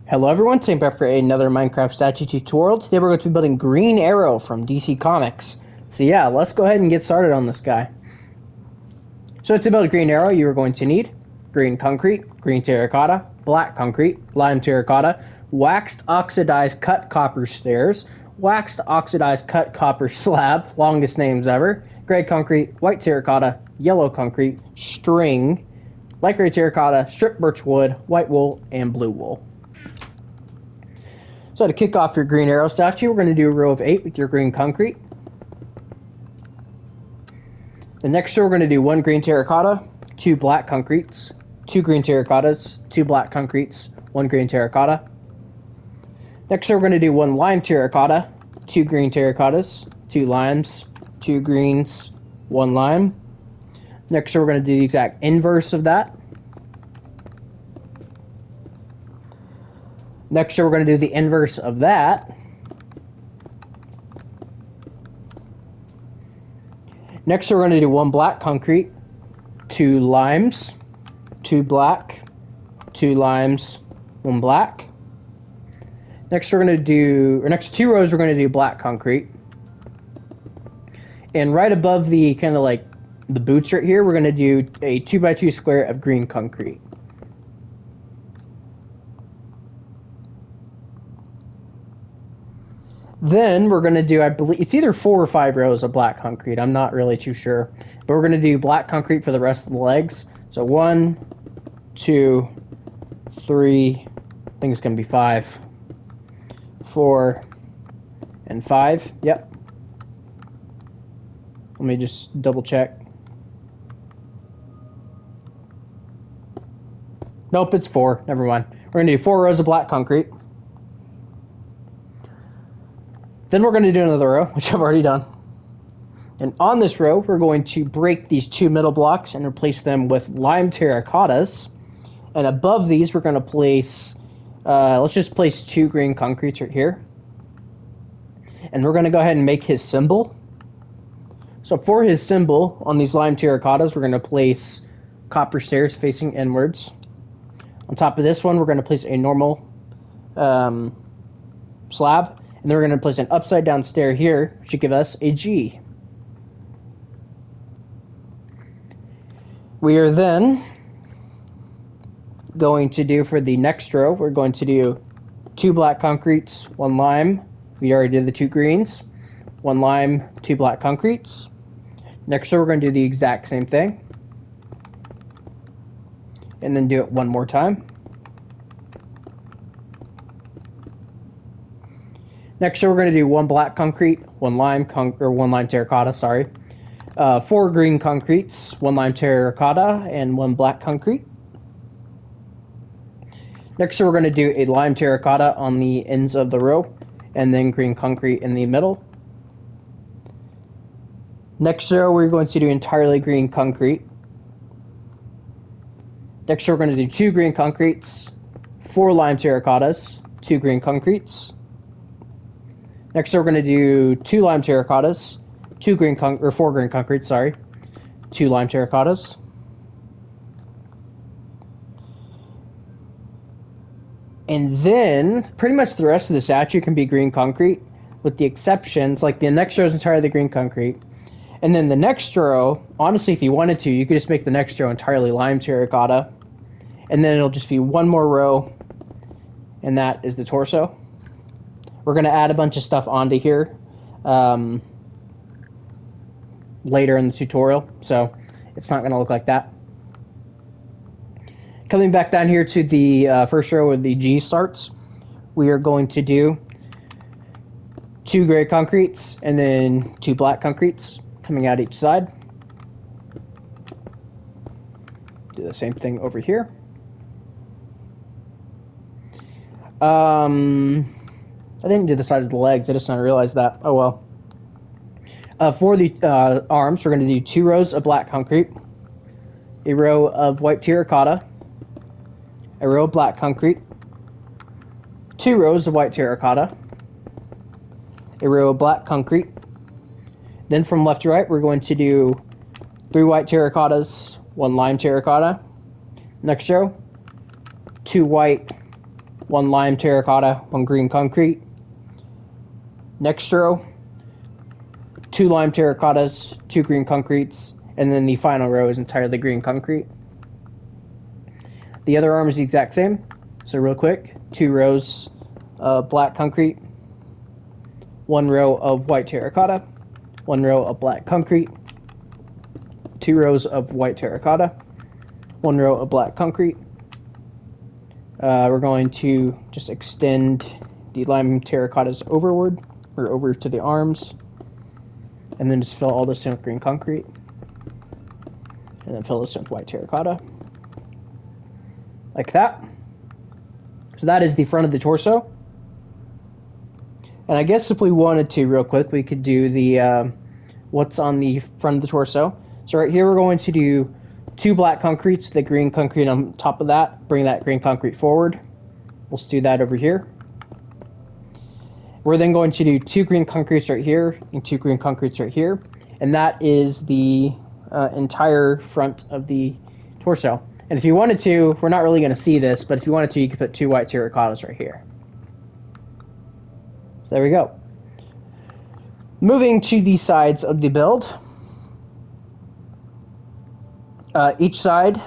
Hello everyone, today I'm back for another Minecraft statue tutorial. Today we're going to be building Green Arrow from DC Comics. So yeah, let's go ahead and get started on this guy. So to build a Green Arrow, you are going to need green concrete, green terracotta, black concrete, lime terracotta, waxed oxidized cut copper stairs, waxed oxidized cut copper slab, longest names ever, gray concrete, white terracotta, yellow concrete, string, light gray terracotta, strip birch wood, white wool, and blue wool. So to kick off your Green Arrow statue, we're going to do a row of 8 with your green concrete. The next row, we're going to do 1 green terracotta, 2 black concretes, 2 green terracottas, 2 black concretes, 1 green terracotta. Next row, we're going to do 1 lime terracotta, 2 green terracottas, 2 limes, 2 greens, 1 lime. Next row, we're going to do the exact inverse of that. Next row, we're going to do the inverse of that. Next row, we're going to do 1 black concrete, 2 limes, 2 black, 2 limes, 1 black. Next, we're going to do, or next 2 rows, we're going to do black concrete. And right above the kind of like the boots right here, we're going to do a 2x2 square of green concrete. Then we're going to do, I believe, it's either 4 or 5 rows of black concrete. I'm not really too sure. But we're going to do black concrete for the rest of the legs. So 1, 2, 3, I think it's going to be 5, 4, and 5. Yep. Let me just double check. Nope, it's 4. Never mind. We're going to do 4 rows of black concrete. Then we're going to do another row, which I've already done. And on this row, we're going to break these 2 middle blocks and replace them with lime terracottas. And above these, we're going to place, let's just place 2 green concretes right here. And we're going to go ahead and make his symbol. So for his symbol, on these lime terracottas, we're going to place copper stairs facing inwards. On top of this one, we're going to place a normal slab. And then we're going to place an upside down stair here, which should give us a G. We are then going to do for the next row, we're going to do 2 black concretes, 1 lime. We already did the 2 greens. 1 lime, 2 black concretes. Next row, we're going to do the exact same thing. And then do it one more time. Next row, we're going to do 1 black concrete, 1 lime terracotta, sorry. 4 green concretes, 1 lime terracotta, and 1 black concrete. Next row, we're going to do a lime terracotta on the ends of the row, and then green concrete in the middle. Next row, we're going to do entirely green concrete. Next row, we're going to do 2 green concretes, 4 lime terracottas, 2 green concretes. Next, we're going to do 2 lime terracottas, 4 green concretes, sorry, 2 lime terracottas. And then, pretty much the rest of the statue can be green concrete, with the exceptions, like the next row is entirely green concrete. And then the next row, honestly, if you wanted to, you could just make the next row entirely lime terracotta. And then it'll just be 1 more row, and that is the torso. We're going to add a bunch of stuff onto here later in the tutorial, so it's not going to look like that. Coming back down here to the first row where the G starts, we are going to do 2 gray concretes and then 2 black concretes coming out each side. Do the same thing over here. I didn't do the size of the legs. I just didn't realize that. Oh well. For the arms, we're going to do 2 rows of black concrete, a row of white terracotta, a row of black concrete, 2 rows of white terracotta, a row of black concrete. Then from left to right, we're going to do 3 white terracottas, 1 lime terracotta. Next row, 2 white, 1 lime terracotta, 1 green concrete. Next row, 2 lime terracottas, 2 green concretes, and then the final row is entirely green concrete. The other arm is the exact same. So real quick, 2 rows of black concrete, 1 row of white terracotta, 1 row of black concrete, 2 rows of white terracotta, 1 row of black concrete. We're going to just extend the lime terracottas overward, or over to the arms, and then just fill all this in with green concrete, and then fill this in with white terracotta, like that. So that is the front of the torso. And I guess if we wanted to, real quick, we could do the what's on the front of the torso. So right here we're going to do 2 black concretes, the green concrete on top of that. Bring that green concrete forward. Let's do that over here. We're then going to do 2 green concretes right here and 2 green concretes right here. And that is the entire front of the torso. And if you wanted to, we're not really going to see this, but if you wanted to, you could put 2 white terracottas right here. So there we go. Moving to the sides of the build. Each side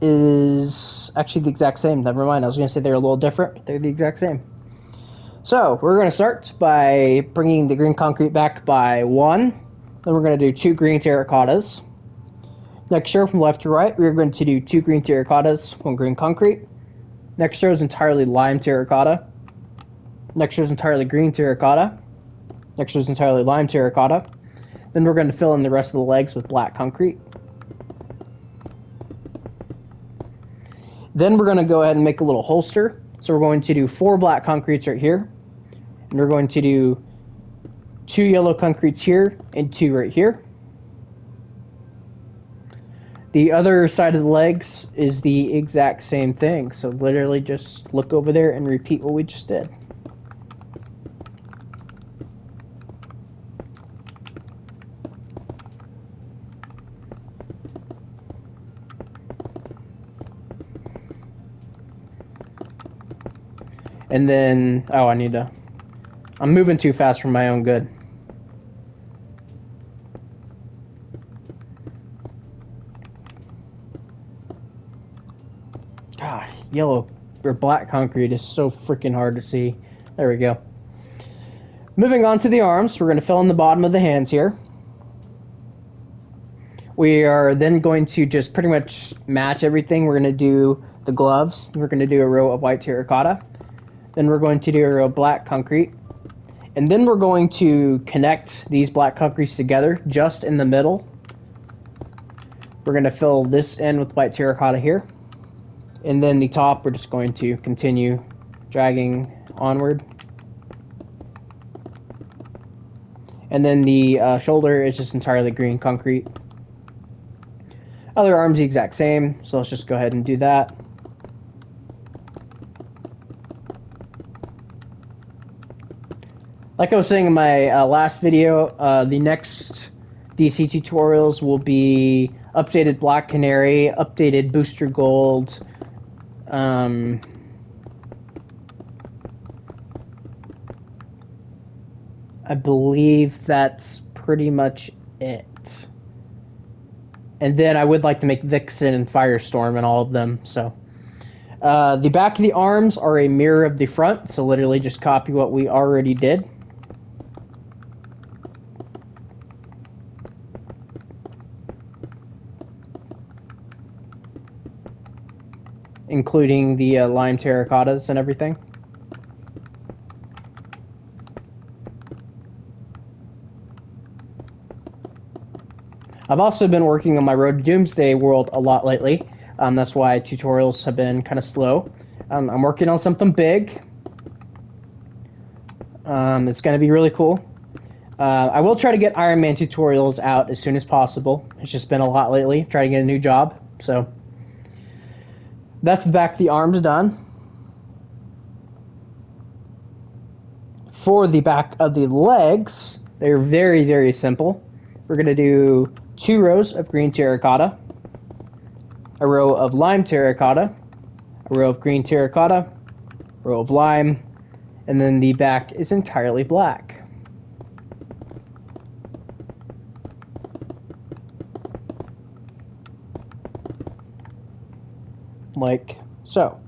is actually the exact same. Never mind, I was going to say they're a little different, but they're the exact same. So we're going to start by bringing the green concrete back by 1. Then we're going to do 2 green terracottas. Next row from left to right, we're going to do 2 green terracottas, 1 green concrete. Next row is entirely lime terracotta. Next row is entirely green terracotta. Next row is entirely lime terracotta. Then we're going to fill in the rest of the legs with black concrete. Then we're going to go ahead and make a little holster. So we're going to do 4 black concretes right here. And we're going to do 2 yellow concretes here and 2 right here. The other side of the legs is the exact same thing. So literally just look over there and repeat what we just did. And then, oh, I'm moving too fast for my own good. God, yellow or black concrete is so freaking hard to see. There we go. Moving on to the arms, we're going to fill in the bottom of the hands here. We are then going to just pretty much match everything. We're going to do the gloves. We're going to do a row of white terracotta. Then we're going to do a row of black concrete. And then we're going to connect these black concretes together just in the middle. We're going to fill this in with white terracotta here. And then the top, we're just going to continue dragging onward. And then the shoulder is just entirely green concrete. Other arms the exact same, so let's just go ahead and do that. Like I was saying in my last video, the next DC tutorials will be updated Black Canary, updated Booster Gold, I believe that's pretty much it. And then I would like to make Vixen and Firestorm and all of them, so. The back of the arms are a mirror of the front, so literally just copy what we already did. Including the lime terracottas and everything. I've also been working on my Road to Doomsday world a lot lately. That's why tutorials have been kind of slow. I'm working on something big. It's going to be really cool. I will try to get Iron Man tutorials out as soon as possible. It's just been a lot lately, trying to get a new job. So that's the back of the arms done. For the back of the legs, they're very, very simple. We're going to do 2 rows of green terracotta, a row of lime terracotta, a row of green terracotta, row of lime, and then the back is entirely black. Like so.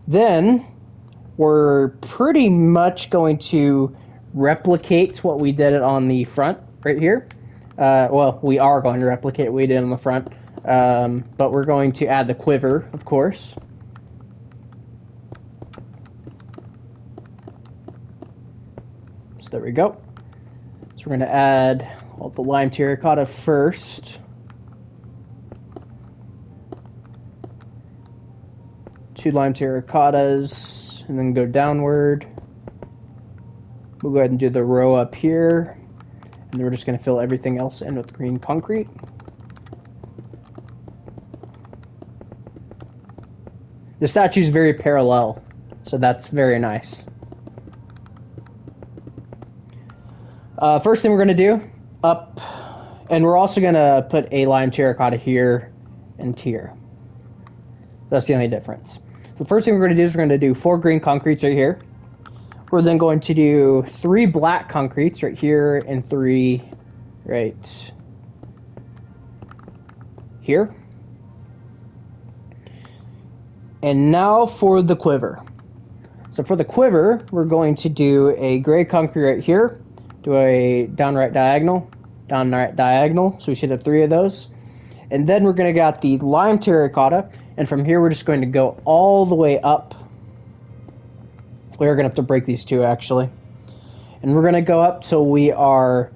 Then we're pretty much going to replicate what we did on the front right here. Well, we are going to replicate what we did on the front, but we're going to add the quiver, of course. So there we go. So we're going to add all the lime terracotta first. 2 lime terracottas, and then go downward. We'll go ahead and do the row up here, and then we're just going to fill everything else in with green concrete. The statue is very parallel, so that's very nice. First thing we're going to do, up, and we're also going to put a lime terracotta here and here. That's the only difference. So the first thing we're going to do is we're going to do 4 green concretes right here. We're then going to do 3 black concretes right here and 3 right here. And now for the quiver. So for the quiver, we're going to do a gray concrete right here, do a down right diagonal, so we should have 3 of those. And then we're going to get the lime terracotta, and from here we're just going to go all the way up. We're going to have to break these 2 actually. And we're going to go up till we are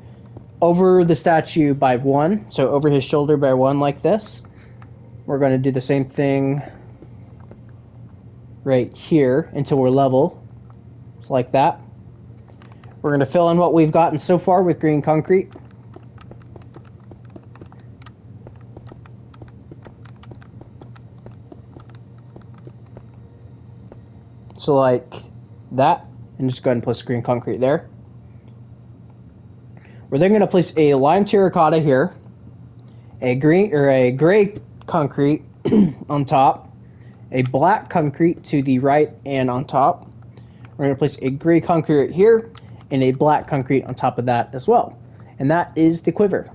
over the statue by 1, so over his shoulder by 1 like this. We're going to do the same thing right here until we're level, just like that. We're going to fill in what we've gotten so far with green concrete. So like that, and just go ahead and place green concrete there. We're then going to place a lime terracotta here, a green or a gray concrete on top, a black concrete to the right and on top. We're going to place a gray concrete right here and a black concrete on top of that as well. And that is the quiver.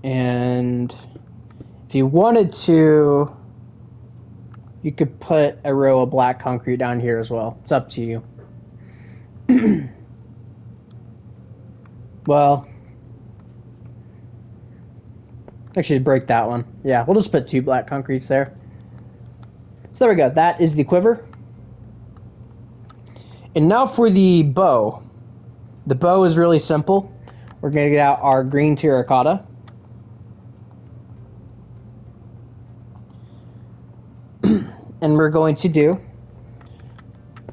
And if you wanted to, you could put a row of black concrete down here as well. It's up to you. Well, actually break that one. Yeah, we'll just put 2 black concretes there. So there we go. That is the quiver. And now for the bow. The bow is really simple. We're going to get out our green terracotta. And we're going to do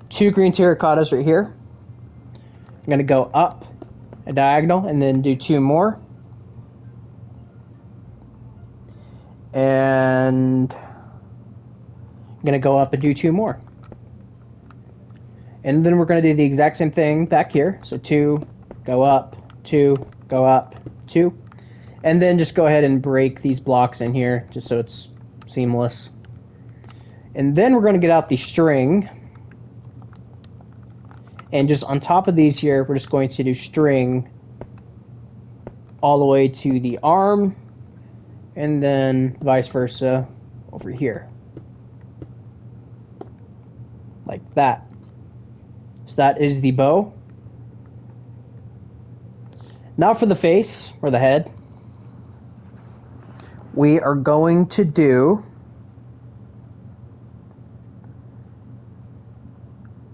2 green terracottas right here. I'm going to go up a diagonal and then do 2 more. And I'm going to go up and do 2 more. And then we're going to do the exact same thing back here. So 2, go up, 2, go up, 2. And then just go ahead and break these blocks in here just so it's seamless. And then we're going to get out the string. And just on top of these here, we're just going to do string all the way to the arm. And then vice versa over here. Like that. So that is the bow. Now for the face, or the head. We are going to do...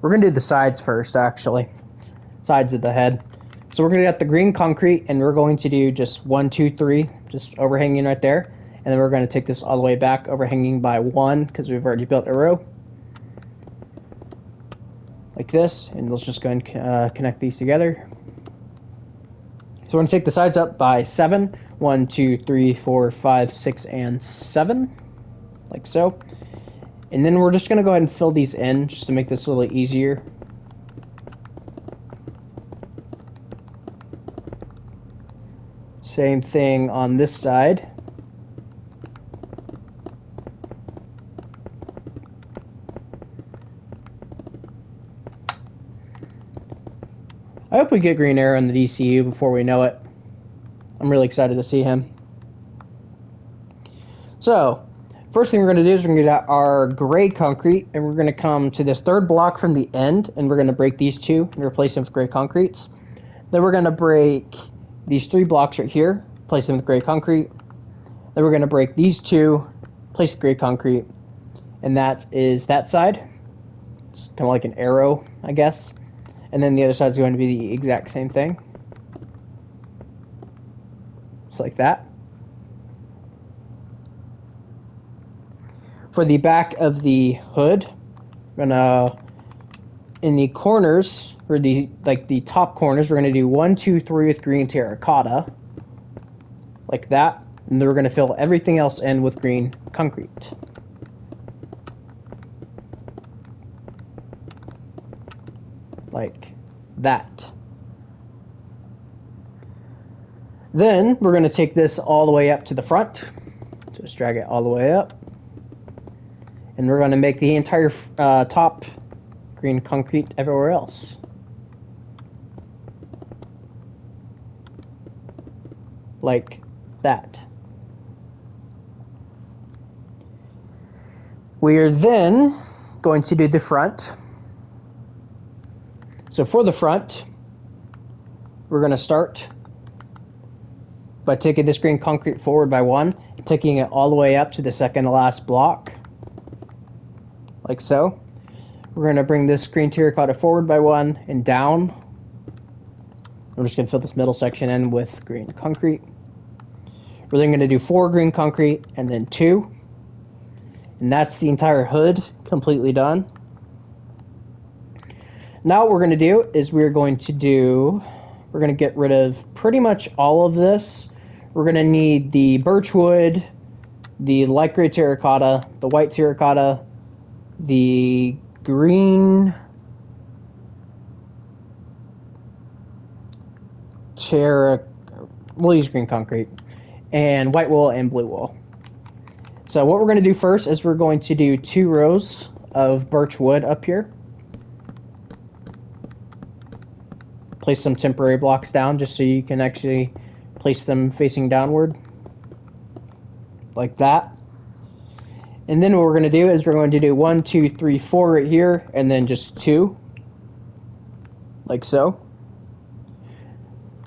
We're going to do the sides first, actually. Sides of the head. So we're going to get the green concrete, and we're going to do just 1, 2, 3, just overhanging right there. And then we're going to take this all the way back, overhanging by 1, because we've already built a row. Like this, and let's just go and connect these together. So we're going to take the sides up by 7. 1, 2, 3, 4, 5, 6, and 7. Like so. And then we're just going to go ahead and fill these in just to make this a little easier. Same thing on this side. I hope we get Green Arrow in the DCU before we know it. I'm really excited to see him. So, first thing we're going to do is we're going to get our gray concrete, and we're going to come to this third block from the end, and we're going to break these two and replace them with gray concretes. Then we're going to break these 3 blocks right here, place them with gray concrete. Then we're going to break these 2, place the gray concrete, and that is that side. It's kind of like an arrow, I guess. And then the other side is going to be the exact same thing. Just like that. For the back of the hood, we're gonna, in the corners, or the top corners, we're gonna do 1, 2, 3 with green terracotta, like that, and then we're gonna fill everything else in with green concrete. Like that. Then we're going to take this all the way up to the front. Just drag it all the way up. And we're going to make the entire top green concrete everywhere else. Like that. We are then going to do the front. So for the front, we're going to start by taking this green concrete forward by 1 and taking it all the way up to the second to last block, like so. We're going to bring this green terracotta forward by 1 and down. We're just going to fill this middle section in with green concrete. We're then going to do 4 green concrete and then 2. And that's the entire hood completely done. Now what we're going to do is we're going to get rid of pretty much all of this. We're going to need the birch wood, the light gray terracotta, the white terracotta, the green we'll use green concrete, and white wool and blue wool. So what we're going to do first is we're going to do 2 rows of birch wood up here. Place some temporary blocks down just so you can actually place them facing downward, like that. And then what we're going to do is we're going to do 1, 2, 3, 4 right here, and then just 2, like so.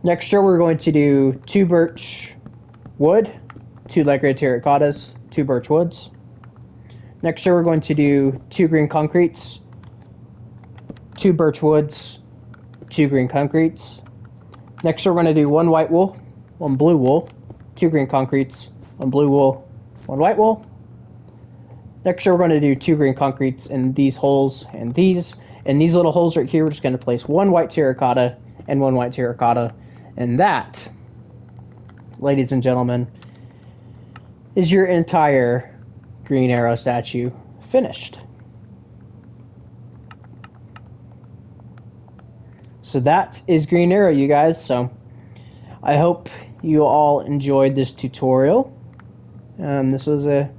Next row we're going to do 2 birch wood, 2 light gray terracottas, 2 birch woods. Next row we're going to do 2 green concretes, 2 birch woods, 2 green concretes. Next we're going to do 1 white wool, 1 blue wool, 2 green concretes, 1 blue wool, 1 white wool. Next we're going to do 2 green concretes in these holes and these. In these little holes right here, we're just going to place 1 white terracotta and 1 white terracotta. And that, ladies and gentlemen, is your entire Green Arrow statue finished. So that is Green Arrow, you guys. So I hope you all enjoyed this tutorial. This was a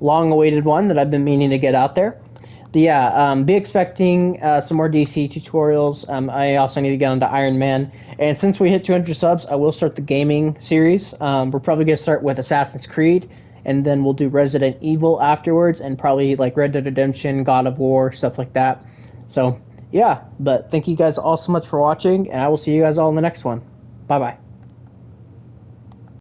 long-awaited one that I've been meaning to get out there. But yeah, be expecting some more DC tutorials. I also need to get onto Iron Man. And since we hit 200 subs, I will start the gaming series. We're probably going to start with Assassin's Creed, and then we'll do Resident Evil afterwards, and probably like Red Dead Redemption, God of War, stuff like that. So yeah, but thank you guys all so much for watching, and I will see you guys all in the next one. Bye-bye.